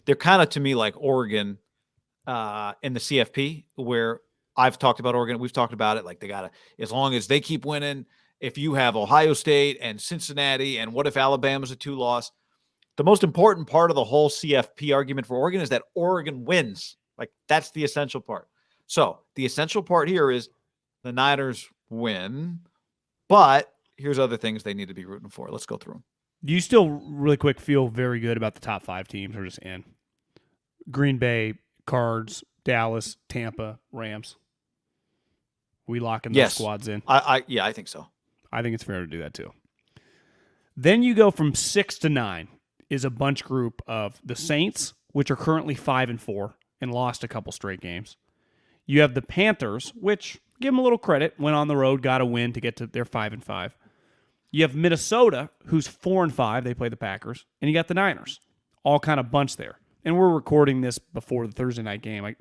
they're kind of to me like Oregon in the CFP, where I've talked about Oregon. We've talked about it. Like they got to, as long as they keep winning, if you have Ohio State and Cincinnati, and what if Alabama's a 2-loss? The most important part of the whole CFP argument for Oregon is that Oregon wins. Like that's the essential part. So the essential part here is the Niners win, but here's other things they need to be rooting for. Let's go through them. Do you still, really quick, feel very good about the top 5 teams, or just in? Green Bay, Cards, Dallas, Tampa, Rams. We locking those squads in? I think so. I think it's fair to do that too. Then you go from 6 to 9 is a bunch group of the Saints, which are currently 5-4 and lost a couple straight games. You have the Panthers, which, give them a little credit, went on the road, got a win to get to their 5-5. You have Minnesota, who's 4-5. They play the Packers. And you got the Niners, all kind of bunched there. And we're recording this before the Thursday night game.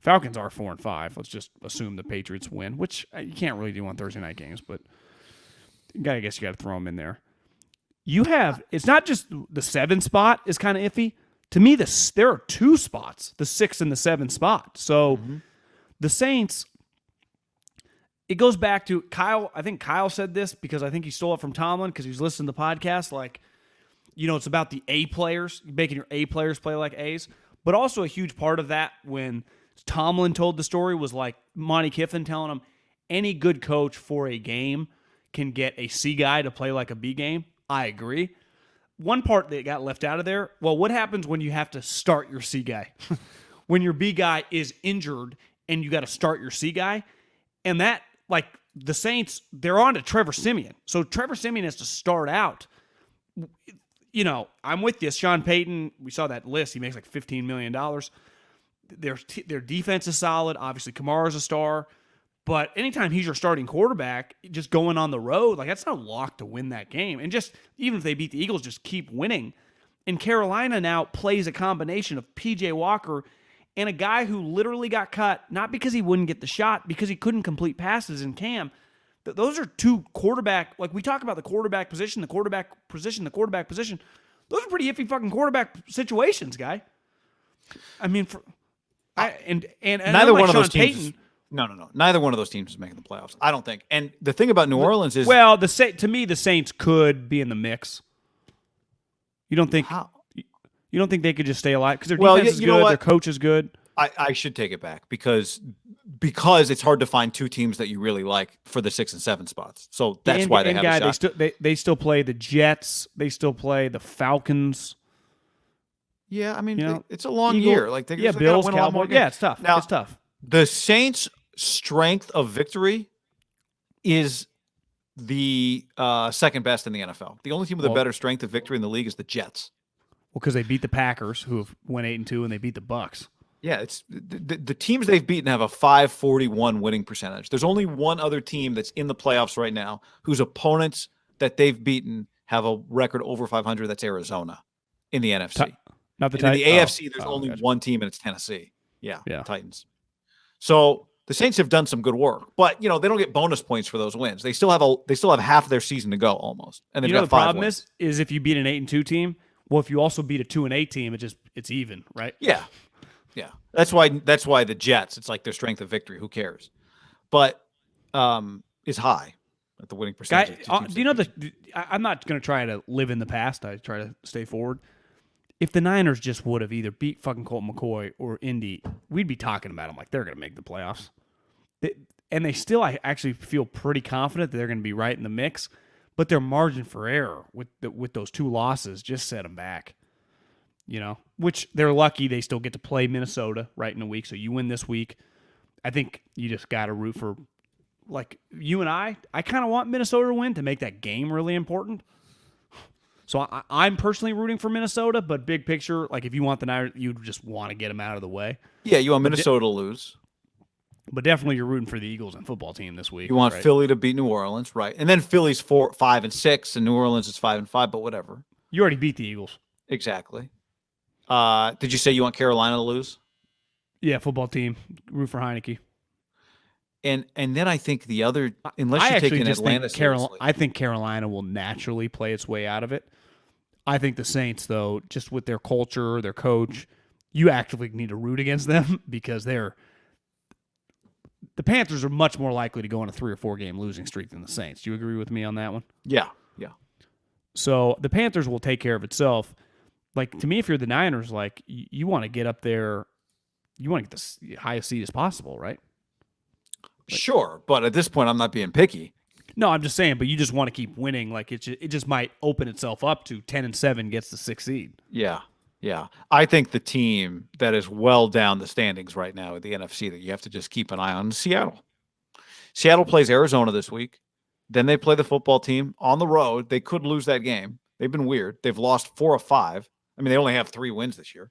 Falcons are 4-5. Let's just assume the Patriots win, which you can't really do on Thursday night games, but I guess you got to throw them in there. You have, it's not just the 7 spot is kind of iffy. To me, there are 2 spots, the 6 and the 7 spot. So the Saints, it goes back to Kyle. I think Kyle said this because I think he stole it from Tomlin because he was listening to the podcast. Like, it's about the A players, making your A players play like A's. But also a huge part of that when Tomlin told the story was like Monty Kiffin telling him any good coach for a game can get a C guy to play like a B game. I agree. One part that got left out of there, well, what happens when you have to start your C guy? When your B guy is injured and you got to start your C guy? And that, like, the Saints, they're on to Trevor Siemian. So Trevor Siemian has to start out. I'm with you. Sean Payton, we saw that list. He makes like $15 million. Their defense is solid. Obviously, Kamara's a star. But anytime he's your starting quarterback, just going on the road, like that's not a lock to win that game. And just even if they beat the Eagles, just keep winning. And Carolina now plays a combination of P.J. Walker and a guy who literally got cut, not because he wouldn't get the shot, because he couldn't complete passes in Cam. Those are 2 quarterback, like we talk about the quarterback position. Those are pretty iffy fucking quarterback situations, guy. I mean, neither one of those teams. No. Neither one of those teams is making the playoffs, I don't think. And the thing about New Orleans is, well, to me, the Saints could be in the mix. You don't think? How? You don't think they could just stay alive because their defense is good, their coach is good? I should take it back because it's hard to find 2 teams that you really like for the 6 and 7 spots. So that's why they have a shot. They still play the Jets. They still play the Falcons. Yeah, I mean, it's a long year. Like Bills, Cowboys. Yeah, it's tough. Now, it's tough. The Saints' strength of victory is the second best in the NFL. The only team with a better strength of victory in the league is the Jets. Well, because they beat the Packers, who went 8-2, and they beat the Bucs. Yeah, it's the teams they've beaten have a .541 winning percentage. There's only one other team that's in the playoffs right now whose opponents that they've beaten have a record over 500. That's Arizona in the NFC. Not the Titans. In the AFC, there's only one team, and it's Tennessee. Yeah, Titans. So the Saints have done some good work, but they don't get bonus points for those wins. They still have half of their season to go almost, and they've got 5 problem wins. is if you beat an 8-2 team. Well, if you also beat a 2-8 team, it's even, right? Yeah. That's why the Jets, it's like their strength of victory. Who cares? But is high at the winning percentage. Do you know I'm not going to try to live in the past. I try to stay forward. If the Niners just would have either beat fucking Colt McCoy or Indy, we'd be talking about them like they're going to make the playoffs. And they still, I actually feel pretty confident that they're going to be right in the mix. But their margin for error with those 2 losses just set them back. Which they're lucky they still get to play Minnesota right in a week. So you win this week. I think you just got to root for, like you and I kind of want Minnesota to win to make that game really important. So I'm personally rooting for Minnesota, but big picture, like if you want the Niners, you just want to get them out of the way. Yeah, you want Minnesota to lose. But definitely you're rooting for the Eagles and football team this week. You want Philly to beat New Orleans, right? And then Philly's 5-6, and New Orleans is 5-5, but whatever. You already beat the Eagles. Exactly. Did you say you want Carolina to lose? Yeah, football team. Root for Heineke. And then I think the other, unless you take an Atlanta seriously. I think Carolina will naturally play its way out of it. I think the Saints, though, just with their culture, their coach, you actively need to root against them because the Panthers are much more likely to go on a 3 or 4 game losing streak than the Saints. Do you agree with me on that one? Yeah. So the Panthers will take care of itself. Like, to me, if you're the Niners, like, you want to get up there, you want to get the highest seed as possible, right? Sure, but at this point, I'm not being picky. No, I'm just saying, but you just want to keep winning. Like, it just might open itself up to 10-7 gets the 6th seed. Yeah. I think the team that is well down the standings right now at the NFC that you have to just keep an eye on is Seattle. Seattle plays Arizona this week. Then they play the football team on the road. They could lose that game. They've been weird. They've lost 4 of 5. I mean, they only have 3 wins this year.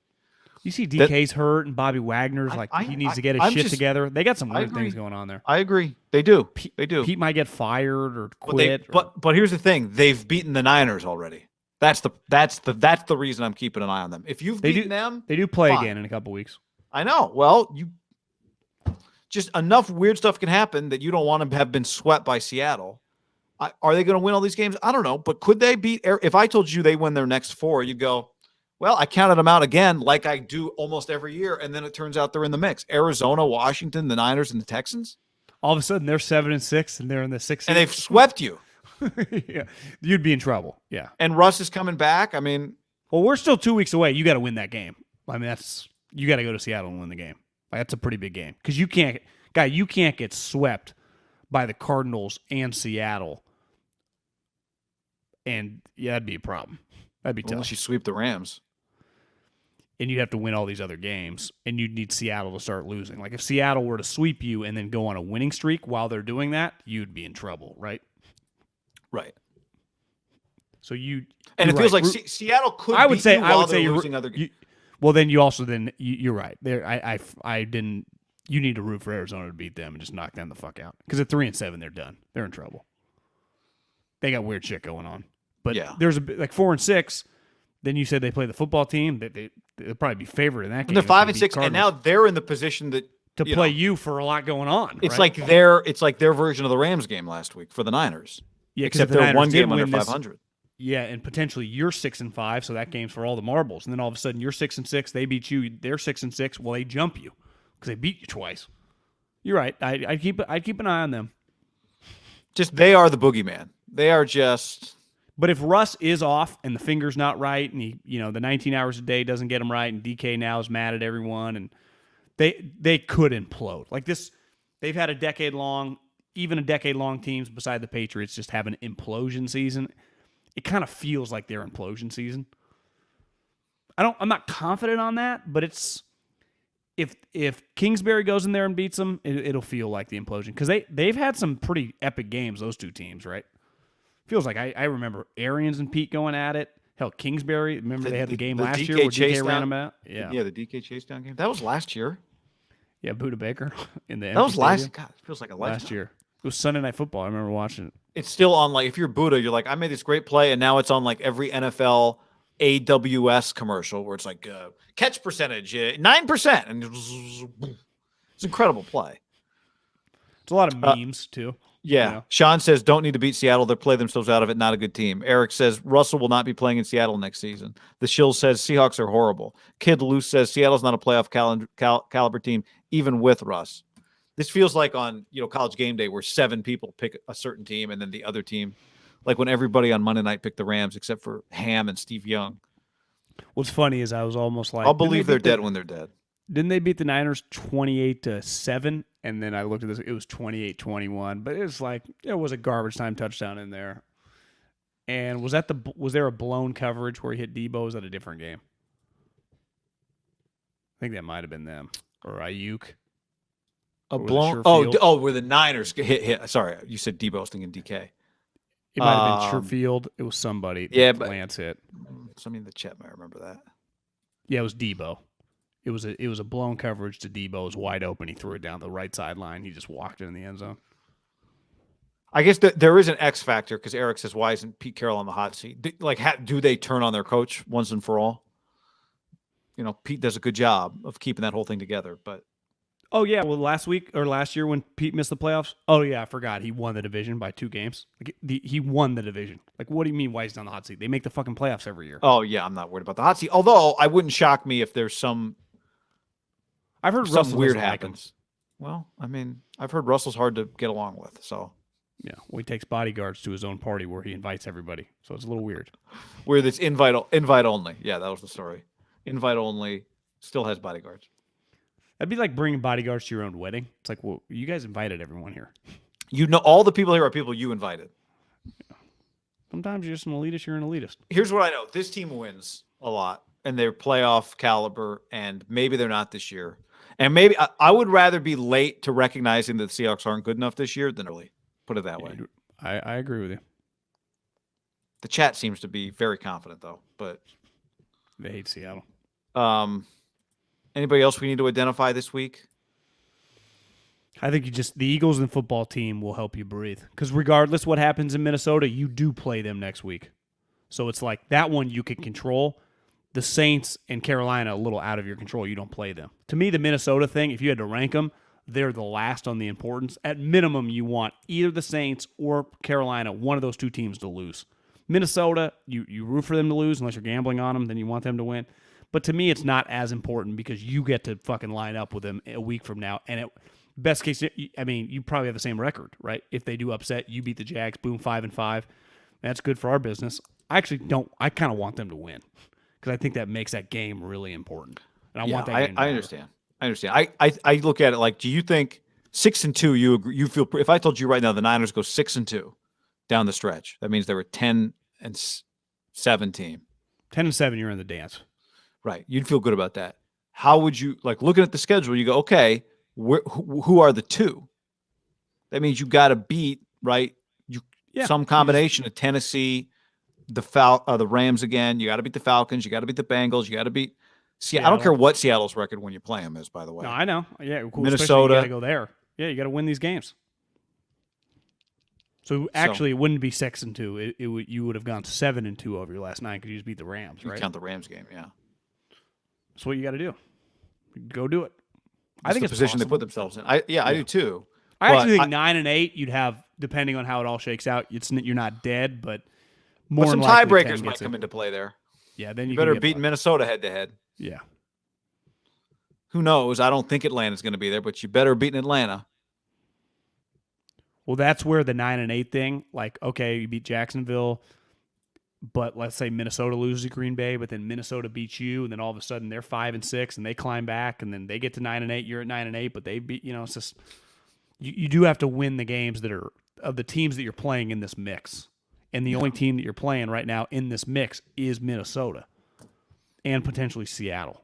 You see DK's hurt and Bobby Wagner's he needs to get his shit together. They got some weird things going on there. I agree. They do. Pete might get fired or quit. But here's the thing. They've beaten the Niners already. That's the reason I'm keeping an eye on them. If you've beaten them, they do play again in a couple weeks. I know. Well, just enough weird stuff can happen that you don't want to have been swept by Seattle. Are they going to win all these games? I don't know. But could they beat? If I told you they win their next 4, you'd go, well, I counted them out again like I do almost every year, and then it turns out they're in the mix. Arizona, Washington, the Niners, and the Texans. All of a sudden, they're 7-6, and they're in the 6th. And they've swept you. Yeah, you'd be in trouble. Yeah. And Russ is coming back. I mean, well, we're still 2 weeks away. You got to win that game. I mean, you got to go to Seattle and win the game. That's a pretty big game because you can't get swept by the Cardinals and Seattle. And yeah, that'd be a problem. That'd be tough. Unless you sweep the Rams. And you'd have to win all these other games, and you'd need Seattle to start losing. Like, if Seattle were to sweep you and then go on a winning streak while they're doing that, you'd be in trouble, right? Right. So and it feels like Seattle could. I would say you're losing other games. Well, then you're right. There, I didn't. You need to root for Arizona to beat them and just knock them the fuck out. Because at 3-7, they're done. They're in trouble. They got weird shit going on. But there's 4-6. Then you said they play the football team. They'll probably be favored in that game. And they're 5-6, and now they're in the position to play you for a lot going on. It's right? like their version of the Rams game last week for the Niners. Yeah, except they're one game under 500. Yeah, and potentially you're 6-5, so that game's for all the marbles. And then all of a sudden you're 6-6. They beat you. They're 6-6. Well, they jump you because they beat you twice. You're right. I'd keep an eye on them. Just they are the boogeyman. They are just. But if Russ is off and the finger's not right, and the 19 hours a day doesn't get him right, and DK now is mad at everyone, and they could implode like this. They've had a decade long teams beside the Patriots just have an implosion season. It kind of feels like their implosion season. I'm not confident on that, but it's if Kingsbury goes in there and beats them, it'll feel like the implosion because they've had some pretty epic games. Those two teams, right? Feels like I remember Arians and Pete going at it. Hell, Kingsbury. Remember they had the game last year where DK ran them out. Yeah, the DK chase down game. That was last year. Yeah, Buda Baker in the. That was last. God, it feels like a lifetime. Last year. It was Sunday Night Football. I remember watching it. It's still on. Like if you're Buda, you're like, I made this great play, and now it's on like every NFL AWS commercial where it's like catch percentage 9%, and it's an incredible play. It's a lot of memes too. Yeah. Sean says, don't need to beat Seattle. They'll play themselves out of it. Not a good team. Eric says, Russell will not be playing in Seattle next season. The Shill says, Seahawks are horrible. Kid Loose says, Seattle's not a playoff caliber team, even with Russ. This feels like on College Game Day where 7 people pick a certain team and then the other team. Like when everybody on Monday night picked the Rams except for Ham and Steve Young. What's funny is I was almost like, I'll believe they're dead when they're dead. Didn't they beat the Niners 28-7? And then I looked at this; it was 28-21. But it was like there was a garbage time touchdown in there. And was there a blown coverage where he hit Debo? Was that a different game? I think that might have been them or Ayuk. A blown? Where the Niners hit. Sorry, you said Debo. I was thinking DK. It might have been Sherfield. It was somebody. Yeah, but Lance hit. Somebody in the chat might remember that. Yeah, it was Debo. It was a blown coverage to Debo. It was wide open. He threw it down the right sideline. He just walked it in the end zone. I guess there is an X factor because Eric says, why isn't Pete Carroll on the hot seat? Do they turn on their coach once and for all? Pete does a good job of keeping that whole thing together. But Oh yeah, well last year when Pete missed the playoffs. Oh yeah, I forgot he won the division by 2 games. Like, he won the division. Like, what do you mean? Why he's on the hot seat? They make the fucking playoffs every year. Oh yeah, I'm not worried about the hot seat. Although I wouldn't shock me if there's I've heard something Russell weird doesn't like him. happens. Well, I mean, I've heard Russell's hard to get along with. So Yeah, well, he takes bodyguards to his own party where he invites everybody. So it's a little weird. where it's invite only. Yeah, that was the story. Invite only. Still has bodyguards. That'd be like bringing bodyguards to your own wedding. It's like, well, you guys invited everyone here. You know, all the people here are people you invited. Sometimes you're just an elitist. You're an elitist. Here's what I know: this team wins a lot, and they're playoff caliber, and maybe they're not this year. And maybe I would rather be late to recognizing that the Seahawks aren't good enough this year than early. Put it that way. I agree with you. The chat seems to be very confident, though. But they hate Seattle. Anybody else we need to identify this week? I think the Eagles and football team will help you breathe. Because regardless what happens in Minnesota, you do play them next week. So it's like that one you can control. The Saints and Carolina, a little out of your control. You don't play them. To me, the Minnesota thing, if you had to rank them, they're the last on the importance. At minimum, you want either the Saints or Carolina, one of those two teams to lose. Minnesota, you root for them to lose unless you're gambling on them, then you want them to win. But to me, it's not as important because you get to fucking line up with them a week from now. And best case, I mean, you probably have the same record, right? If they do upset, you beat the Jags, boom, 5-5. That's good for our business. I kind of want them to win because I think that makes that game really important. And I want that game to I understand. I look at it like, do you think 6-2, you agree, you feel, if I told you right now the Niners go 6-2 down the stretch, that means they were 10-7 team. 10-7, you're in the dance. Right. You'd feel good about that. How would you, like, looking at the schedule, you go, okay, who are the two? That means you got to beat, right? Some combination of Tennessee, the Rams again. You got to beat the Falcons. You got to beat the Bengals. You got to beat Seattle. I don't care what Seattle's record when you play them is, by the way. No, I know. Yeah, cool. Minnesota. You got to go there. Yeah, you got to win these games. So actually, it wouldn't be 6-2. You would have gone 7-2 over your last 9 because you just beat the Rams, right? You count the Rams game, yeah. That's what you got to do. Go do it. I think it's the position possible. they put themselves in. I do too. I actually think 9-8. You'd have, depending on how it all shakes out. You're not dead, but more. But some tiebreakers might come into play there. Yeah, then you better beat Minnesota head to head. Yeah. Who knows? I don't think Atlanta's going to be there, but you better beat Atlanta. Well, that's where the 9-8 thing. Like, okay, you beat Jacksonville. But let's say Minnesota loses to Green Bay, but then Minnesota beats you, and then all of a sudden they're 5-6, and they climb back, and then they get to 9-8. You're at 9-8, but they beat. It's just you do have to win the games that are of the teams that you're playing in this mix, and the only team that you're playing right now in this mix is Minnesota, and potentially Seattle.